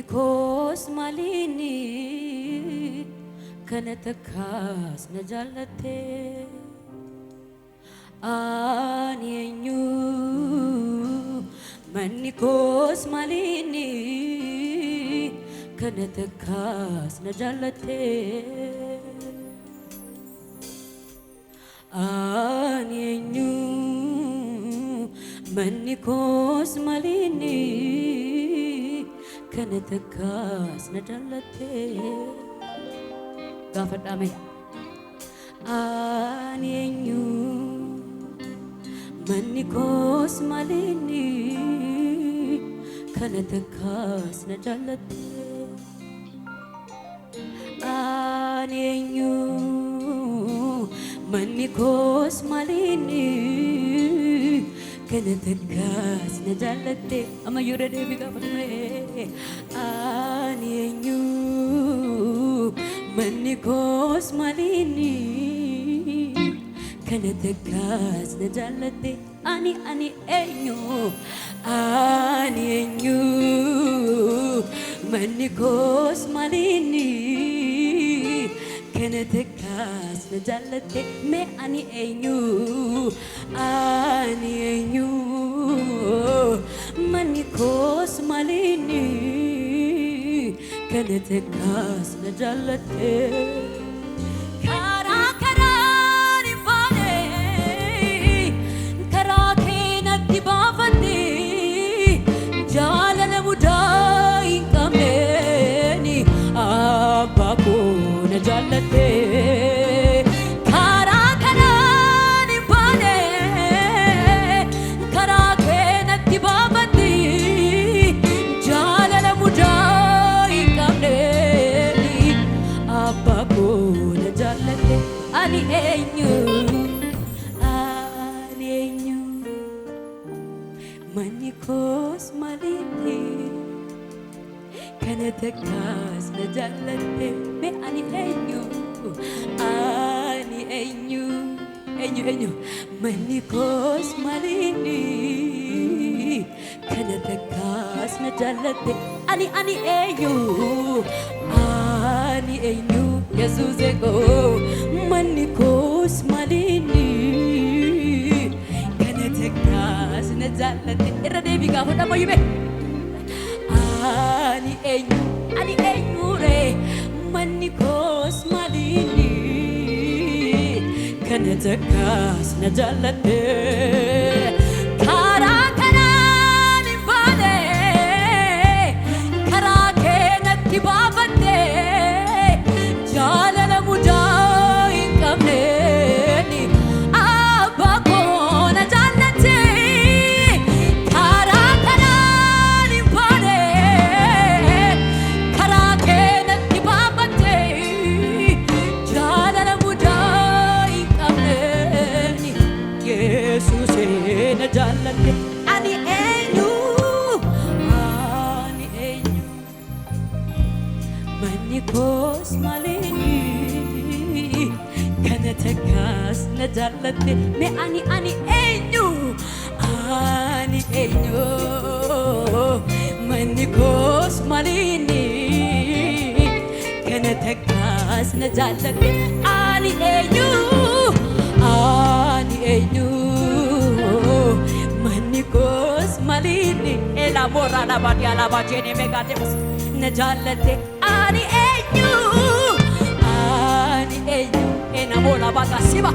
Manikos malini kanatakas na jalate anyenyu Manikos malini kanatakas na jalate anyenyu Manikos malini kanatakas na jalate gafadame anyenyu Manikos malini kanatakas na jalate anyenyu Manikos malini kanatakas na jalate amayura devi gafadame anyenyu Manikos malini kanatakas na jalate ani enyo Manikos malini kanatakas na jalate me ani enyo Manikos malini kanatakas na jalate ani enyu Manikos malini kanatakas na jalate me ani enyu Manikos malini kanatakas na jalate ani enyu Jesus ego Manikos malini kanatakas na jalate era devi ka hoda mo yube ani enyu re Manikos malini kanatakas na jalate Manikos malini kanatakas na jalate me ani enyu Manikos malini kanatakas na jalate ani enyu Manikos malini elabora la badia la bajene megademus na jalate ani enyu enamola bagasiba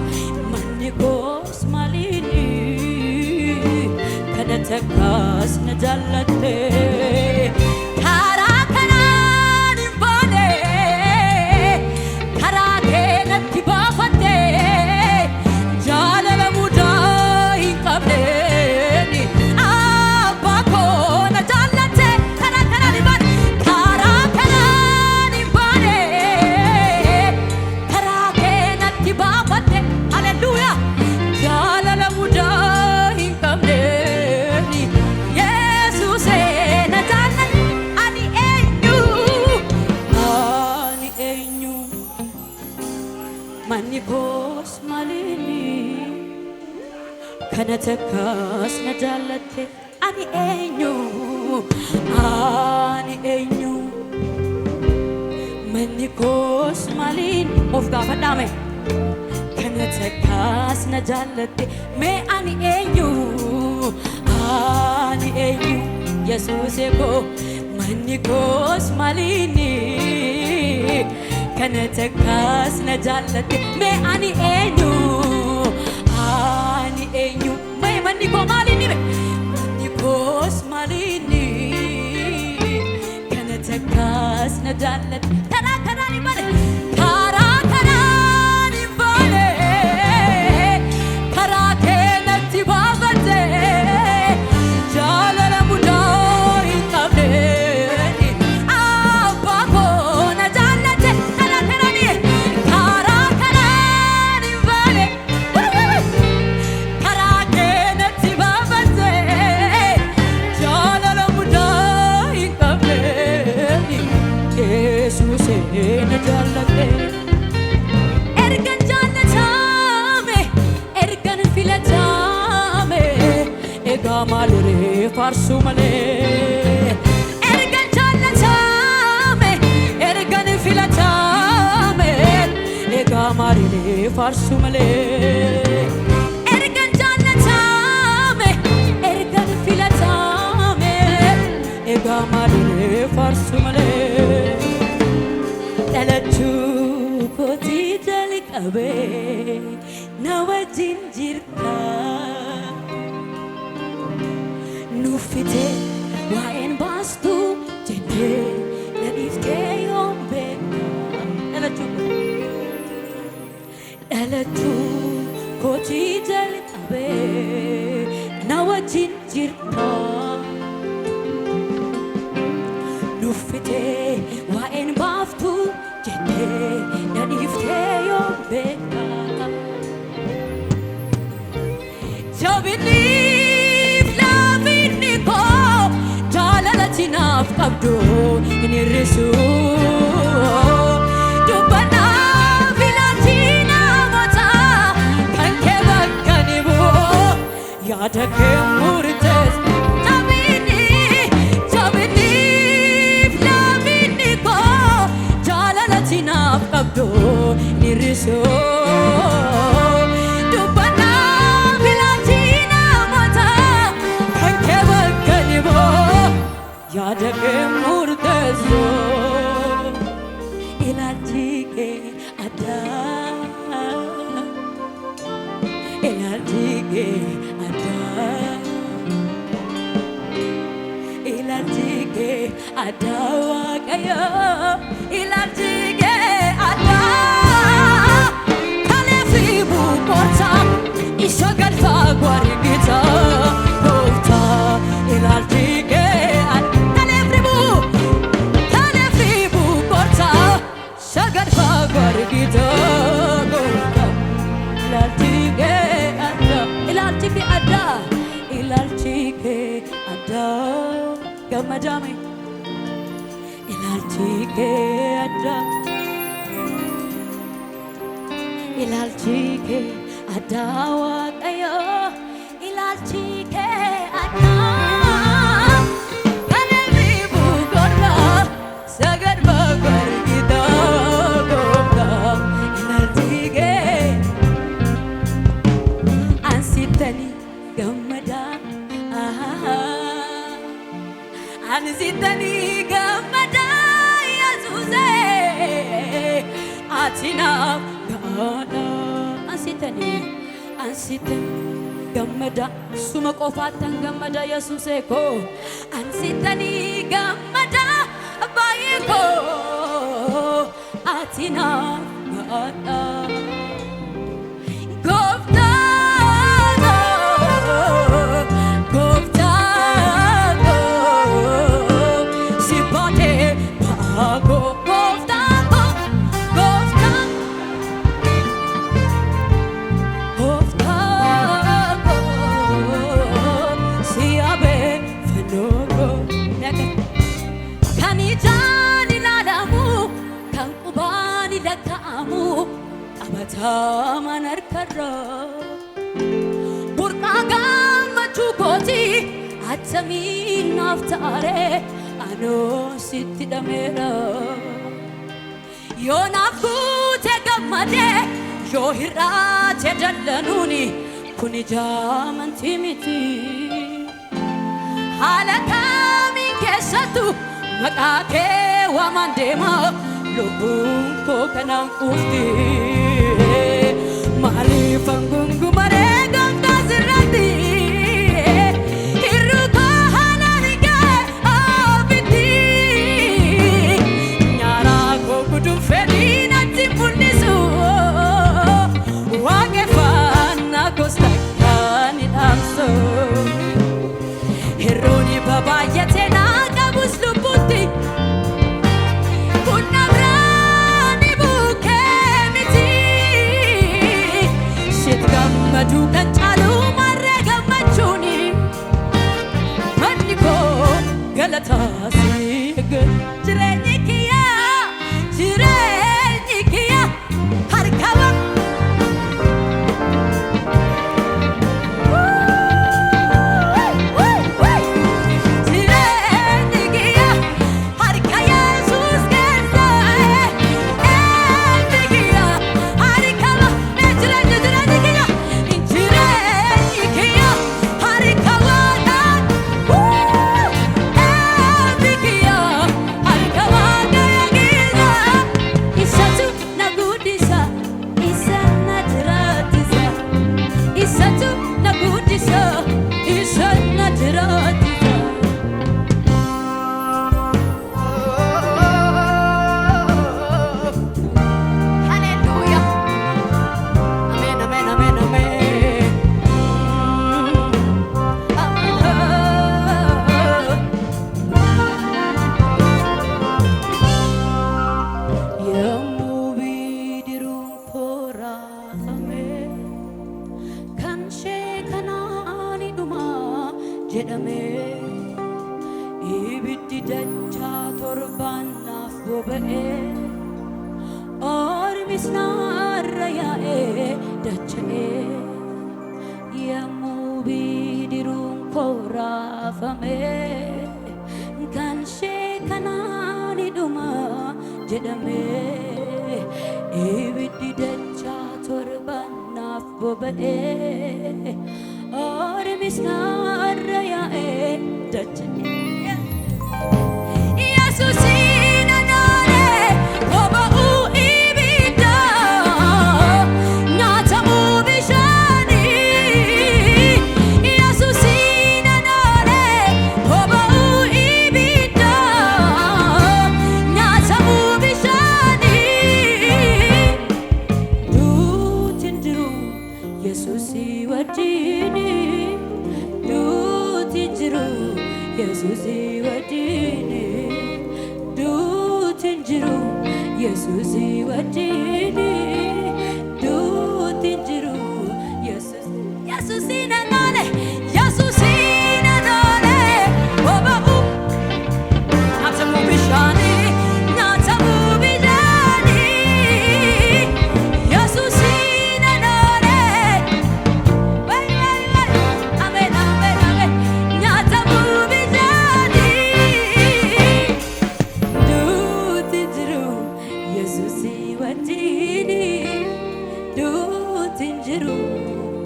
Manikos malini kanatakas na jalate Manikos malini kanatakas na jalate ani enyu Nikos malin of gafadame kana takas na jallate me ani enyu Jesus eko manikos malini kana takas na jallate me ani enyu me maniko malini manikos malini kana takas na jallate kara ni bale kara ni bale kara ke nati babate jala la mudai tabne abako na jallate kara ni bale kara ke nati babate jala la mudai tabne Jesus na jallate ergan jallatame ergan filatame ega malre farsu male ergan jallatame ergan filatame ega malre farsu male ergan jallatame ergan filatame ega malre farsu male Dalachu koti jalik abe nawa jinjirka nufite waen bastu jende nadifte yombe Dalachu koti jalik abe nawa jinjirka nufite waen bastu jende nadifte yombeka jabinif laviniko jalalatinaf qabdu inirrisu dubbana filatina mata kanke bakkanibu yaadake murtes Abdo niriso dubbana bilatina mata kanke bakkanibo yaadake murtezo ilatike ada ilatike ada wakaya ilatike Ishagal fagwar gita Gofta ilaltige Kalefribu korta Shagal fagwar gita Gofta ilaltige ada Gamadami ilaltige ada wakaya ilalchike ada kaleribu gorra sagar bagar gita gopta ilalchike ansitani gamada ansitani gamada yazuse atina gada ansiten gamada suma qofatan gamada yesuseko ansitani gamada bayiko atina gada gofta sipate pago Taman arkara burqagan machukoti atamin naftare ano sitti damera Yoonafute gammade yoo hir'aate dallanuni kuni jaamantii miti haala kamiin keessattu maqaa kee waamaan deema lubbuun koo kanaan quufti maaliifan gungumaree gamtaa sirratti hir'uu koo halaan ga'e ofitti nyaaraa koo guduun fedhii natti mul'isu waaqeffannaa koos takkaan hin dhaamsu hir'uun baay'atee naa qabus lubbuutti Madu kan caalu marree gammachuuni manni koo galataa siigee jireenyi kiyya harkaba jireenyi kiyya harka Yesuus keessa eenyi kiyya harkaba jireenyi kiyya ibiddi dachaa torbaanaaf boba'ee ormis naarra yaa'ee dacha'ee yommuu bidiruun koo raafamee kan ishee kanaan dhuma jedhamee ibiddi dachaa torbaanaaf boba'ee ormis naarra yaa'ee dacha'ee Yesuusin anaanee boba'uu ibidda nyaatamuu bishaanii Yesuusin anaanee boba'uu ibidda nyaatamuu bishaanii duutiin jiru Yesuusii wajjini duutiin jiru Yesuusii wajjini duutiin jiru Yesuusii wajjini duutiin jiru Yesuusin anaane boba'uu nyaatamuu bishaanii nyaatamuu bishaanii Yesuusin anaane amen amen amen nyaatamuu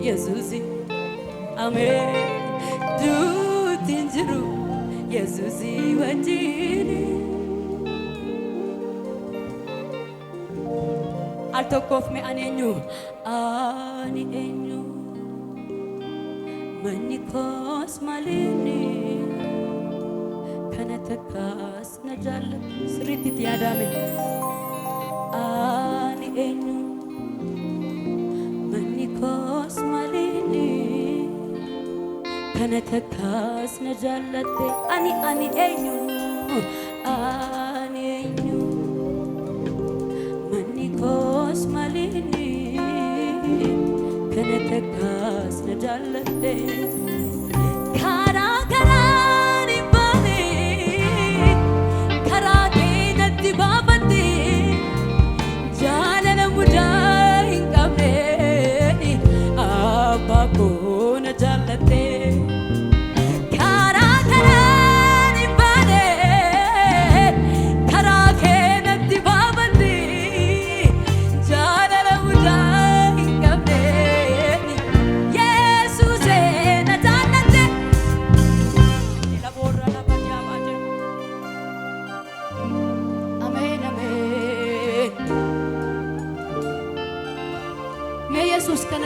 Yesuusi amen duutiin jiru Yesuusi wajjini al tokkoof mee ani eenyu manni koos maaliini kana takkaas na jaallatu sirriitti itti yaadame ani eenyu Kos malini kana takkaas na jaallatte ani eenyu manni kos malini kana takkaas na jaallatte karaa ni baane karaa kee natti baafatte jaalala mudaa hin qabne Bakuna jallate kara ni bade kara ke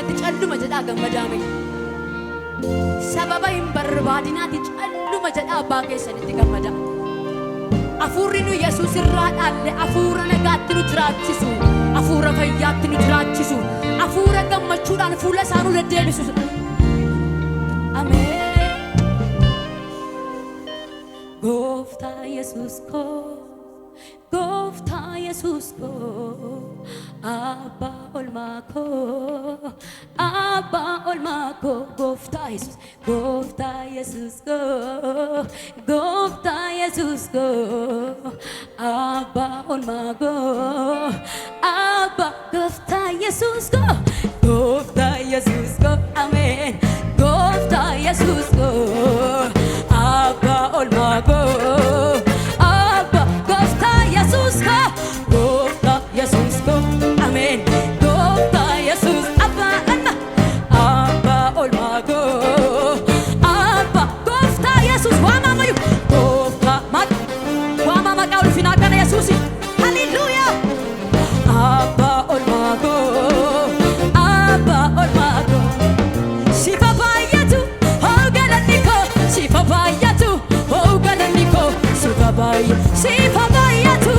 keessatti calluma jedhaa gammadaame. Sababa hin barbaadinaati calluma jedhaa abbaa keessanitti gammada. Afuurri nu Yesuus irraa dhaalle afuura nagaatti nu jiraachisu, afuura fayyaatti nu jiraachisu, afuura gammachuudhaan fuula isaa nu deddeebisu. Ameen. Gooftaa Yesuus koo, Gooftaa Yesuus koo, Abbaa olmaa koo, Abbaa olmaa koo, Gooftaa Yesuus, Gooftaa Yesuus koo, Gooftaa Yesuus koo, Abbaa olmaa koo, Abbaa Gooftaa Yesuus koo, Gooftaa Yesuus koo, Ameen. Gooftaa Yesuus koo, Abbaa olmaa koo, Abbaa Gooftaa Yesuus koo, Gooftaa Yesuus koo, Ameen. Gooftaa Yesuus Abbaa Abbaa olmaa koo, Abbaa Gooftaa Yesuus waamamayu Gooftaa waamama ulfinaa kana Yesuusi. Hallelujah. Abbaa olmaa koo, Abbaa olmaa koo. Sifa baay'atu hoogalanni koo, sifa baay'atu hoogalanni koo, sifa baay'atu, sifa baay'atu,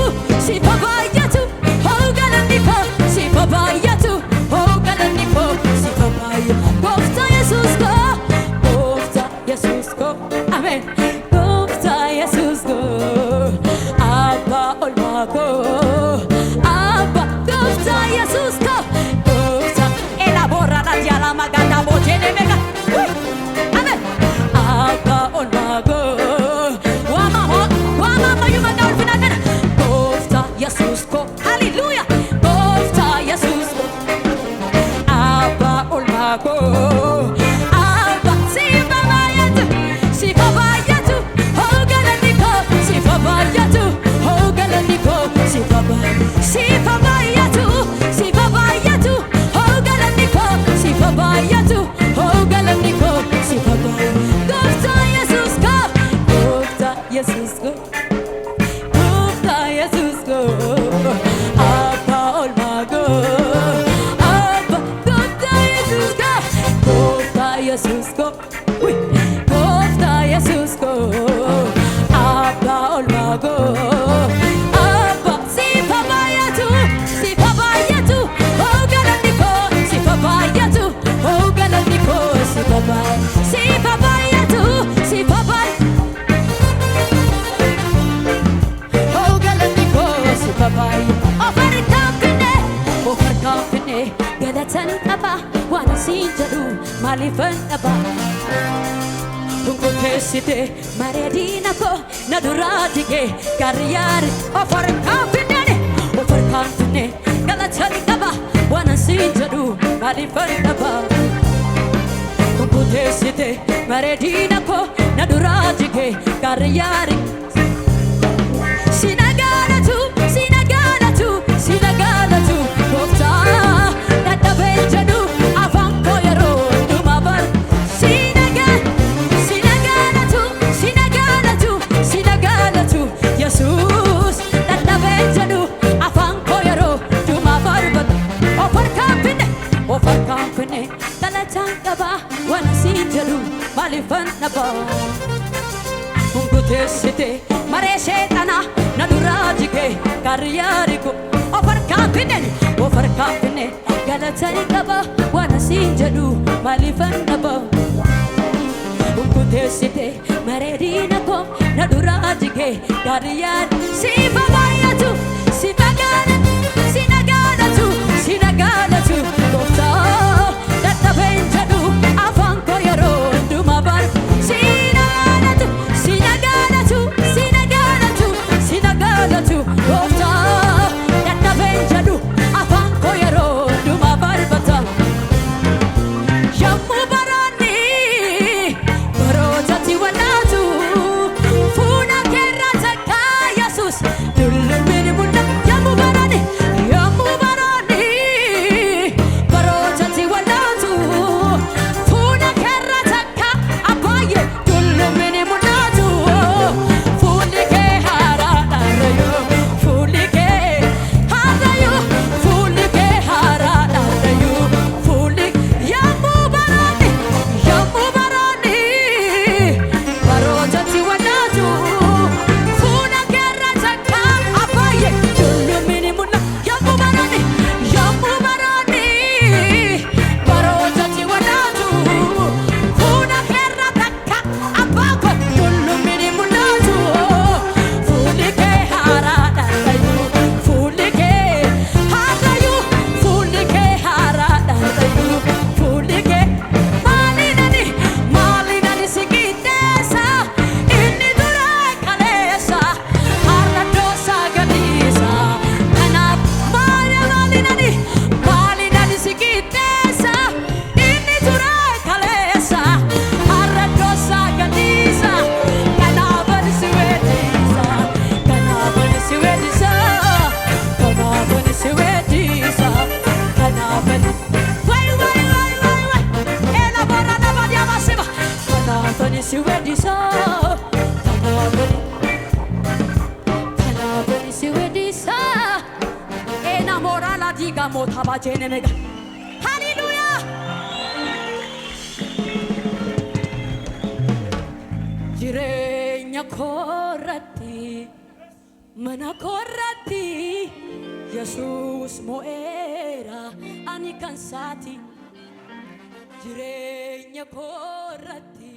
sifa baay'atu hoogalanni koo, sifa baay'atu hoogalanni koo, sifa baay'atu. Gooftaa Yesuus koo, Gooftaa Yesuus koo, Ameen. Gooftaa Yesuus koo, Abbaa olmaa koo, Abbaa Gooftaa Yesuus koo, Gooftaa elabora la diala magana bojene mega. Amen. Abbaa olmaa koo, waamama yuma gaul finagana. Gooftaa Yesuus koo, hallelujah. Gooftaa Yesuus koo, Abbaa olmaa koo, Abbaa sifa baay'atu, sifa baay'atu hoogalanni koo, sifa baay'atu hoogalanni koo, sifa baay'atu, sifa baay'atu, sifa baay'atu hoogalanni koo, sifa baay'atu hoogalanni koo, sifa baay'atu. Gooftaa Yesuus koo, Gooftaa Yesuus koo, Gooftaa Yesuus koo, Abbaa olmaa koo, Abbaa Gooftaa Yesuus koo, Gooftaa Yesuus koo, Gooftaa Yesuus koo, Abbaa olmaa koo, Abbaa sifa baay'atu, sifa baay'atu hoogalanni koo, sifa baay'atu hoogalanni koo, sifa baay'atu, sifa baay'atu, sifa baay'atu hoogalanni koo, sifa baay'atu. Of harkaan finne galatan qaba, waan siin jedhu maaliifan dhaba. Hunkuteessite mareedina koo na duraa jigee garyaari. Of harkaan finne galatan qaba, waan siin jedhu maaliifan dhaba. Hunkuteessite mareedina koo na duraa jigee garyaari. Sinagaalatu, sinagaalatu, sinagaalatu Gooftaa dadhabee jedhu afaan koo yeroo hundumaa bar. Sinagaalatu, sinagaalatu, sinagaalatu Yesuus dadhabee jedhu afaan koo yeroo hundumaa barbadu. Of harkaan finne galataan qaba, waan siin jedhu maaliifan dhaba. Hunkuteessite maree sheexanaa na duraa jigee garyaari koo. Of harkaan finne galatani qaba, waan siin jedhu maaliifan dhaba. Hunkuteessite mareedina koo na duraa jigee garyaari. Sifa baay'atu, sifa gaalatu, sinagaalatu, sinagaalatu Gooftaa dadhabee jedhu afaan koo yeroo hundumaa bar. Sinagaalatu, sinagaalatu, sinagaalatu, sinagaalatu Gooftaa dadhabee jedhu afaan koo yeroo hundumaa barbata. Yommuu baroonni barootatti walaatu fuula keerraa takkaa Yesuus dullumina gamo tabajene mega. Hallelujah. Jireenya korratti mana korratti Yesus mo'eera ani kan saati. Jireenya korratti